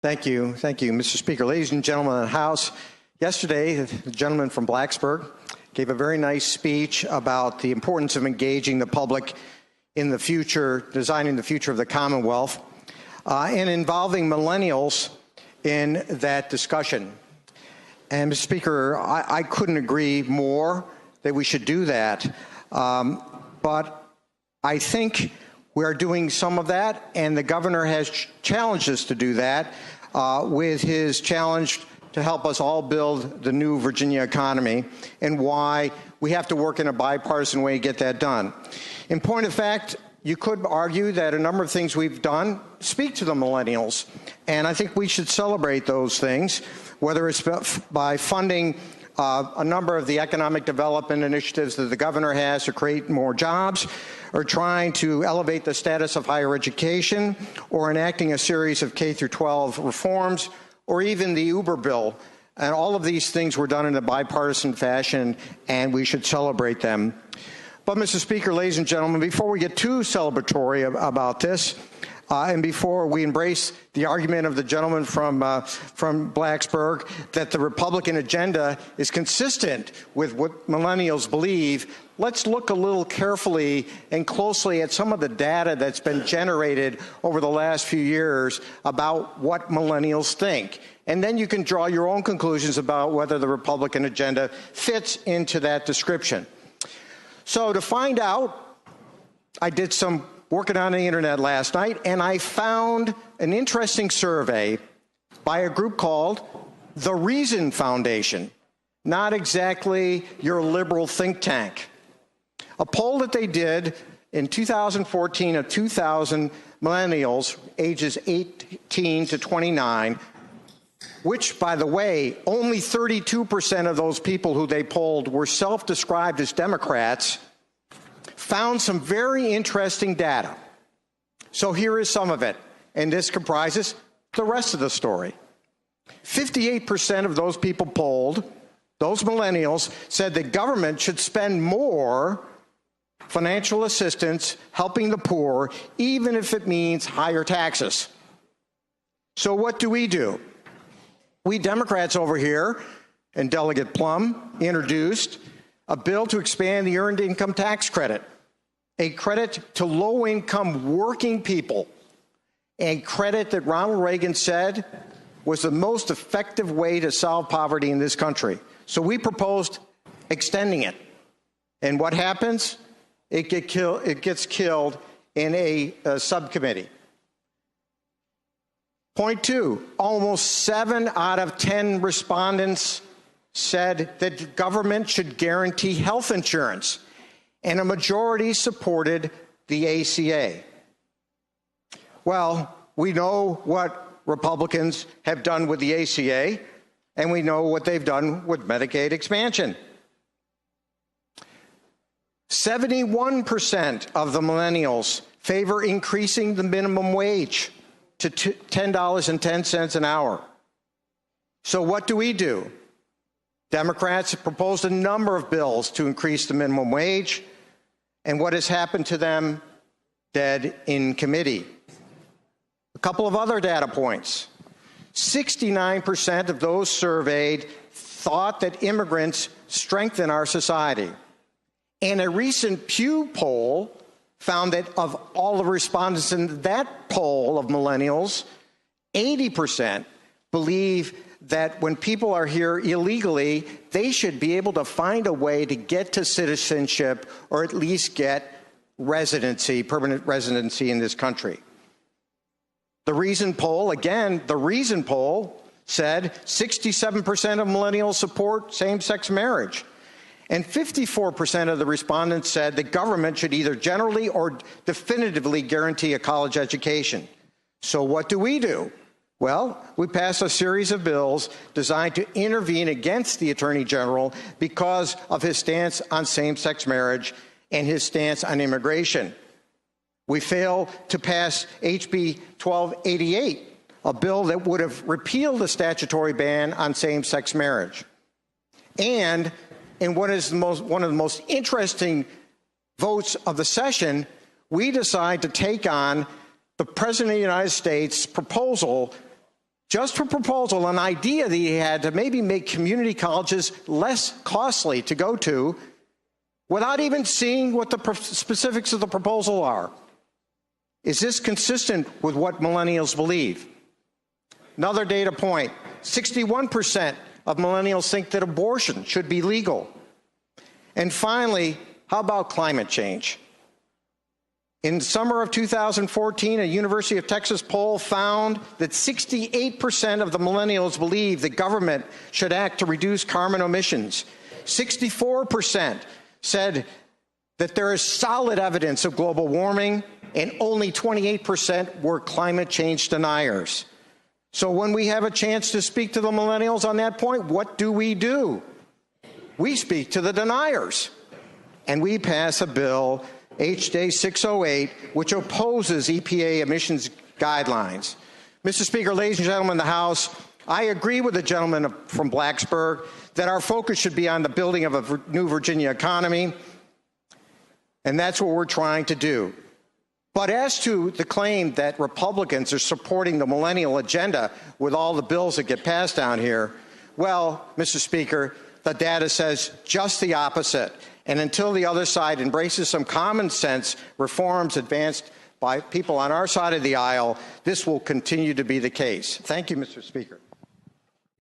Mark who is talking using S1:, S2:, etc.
S1: Thank you, Mr. Speaker. Ladies and gentlemen of the House, yesterday, the gentleman from Blacksburg gave a very nice speech about the importance of engaging the public in the future, designing the future of the Commonwealth, and involving millennials in that discussion. And, Mr. Speaker, I couldn't agree more that we should do that. But I think we are doing some of that, and the governor has challenged us to do that with his challenge to help us all build the new Virginia economy, and why we have to work in a bipartisan way to get that done. In point of fact, you could argue that a number of things we've done speak to the millennials, and I think we should celebrate those things, whether it's by funding a number of the economic development initiatives that the governor has to create more jobs, or trying to elevate the status of higher education, or enacting a series of K-12 reforms, or even the Uber bill. And all of these things were done in a bipartisan fashion, and we should celebrate them. But, Mr. Speaker, ladies and gentlemen, before we get too celebratory about this, and before we embrace the argument of the gentleman from Blacksburg that the Republican agenda is consistent with what millennials believe, let's look a little carefully and closely at some of the data that's been generated over the last few years about what millennials think. And then you can draw your own conclusions about whether the Republican agenda fits into that description. So to find out, I did some working on the internet last night, and I found an interesting survey by a group called the Reason Foundation, not exactly your liberal think tank. A poll that they did in 2014 of 2,000 millennials ages 18 to 29, which, by the way, only 32% of those people who they polled were self-described as Democrats, found some very interesting data. So here is some of it, and this comprises the rest of the story. 58% of those people polled, those millennials, said the government should spend more financial assistance helping the poor, even if it means higher taxes. So what do? We Democrats over here, and Delegate Plum introduced a bill to expand the Earned Income Tax Credit, a credit to low-income working people, a credit that Ronald Reagan said was the most effective way to solve poverty in this country. So we proposed extending it. And what happens? It gets killed in a subcommittee. Point two, almost 7 out of 10 respondents said that government should guarantee health insurance, and a majority supported the ACA. Well, we know what Republicans have done with the ACA, and we know what they've done with Medicaid expansion. 71% of the millennials favor increasing the minimum wage to $10.10 an hour. So what do? Democrats have proposed a number of bills to increase the minimum wage, and what has happened to them? Dead in committee. A couple of other data points. 69% of those surveyed thought that immigrants strengthen our society. And a recent Pew poll found that of all the respondents in that poll of millennials, 80% believe that when people are here illegally, they should be able to find a way to get to citizenship, or at least get residency, permanent residency in this country. The Reason poll, again, the Reason poll said 67% of millennials support same-sex marriage. And 54% of the respondents said the government should either generally or definitively guarantee a college education. So what do? Well, we passed a series of bills designed to intervene against the Attorney General because of his stance on same-sex marriage and his stance on immigration. We failed to pass HB 1288, a bill that would have repealed the statutory ban on same-sex marriage. And in one of the most interesting votes of the session, we decide to take on the President of the United States' proposal just a proposal, an idea that he had to maybe make community colleges less costly to go to without even seeing what the specifics of the proposal are. Is this consistent with what millennials believe? Another data point, 61% of millennials think that abortion should be legal. And finally, how about climate change? In the summer of 2014, a University of Texas poll found that 68% of the millennials believe the government should act to reduce carbon emissions. 64% said that there is solid evidence of global warming, and only 28% were climate change deniers. So when we have a chance to speak to the millennials on that point, what do? We speak to the deniers, and we pass a bill, H.J. 608, which opposes EPA emissions guidelines. Mr. Speaker, ladies and gentlemen of the House, I agree with the gentleman from Blacksburg that our focus should be on the building of a new Virginia economy, and that's what we're trying to do. But as to the claim that Republicans are supporting the millennial agenda with all the bills that get passed down here, well, Mr. Speaker, the data says just the opposite. And until the other side embraces some common sense reforms advanced by people on our side of the aisle, this will continue to be the case. Thank you, Mr. Speaker.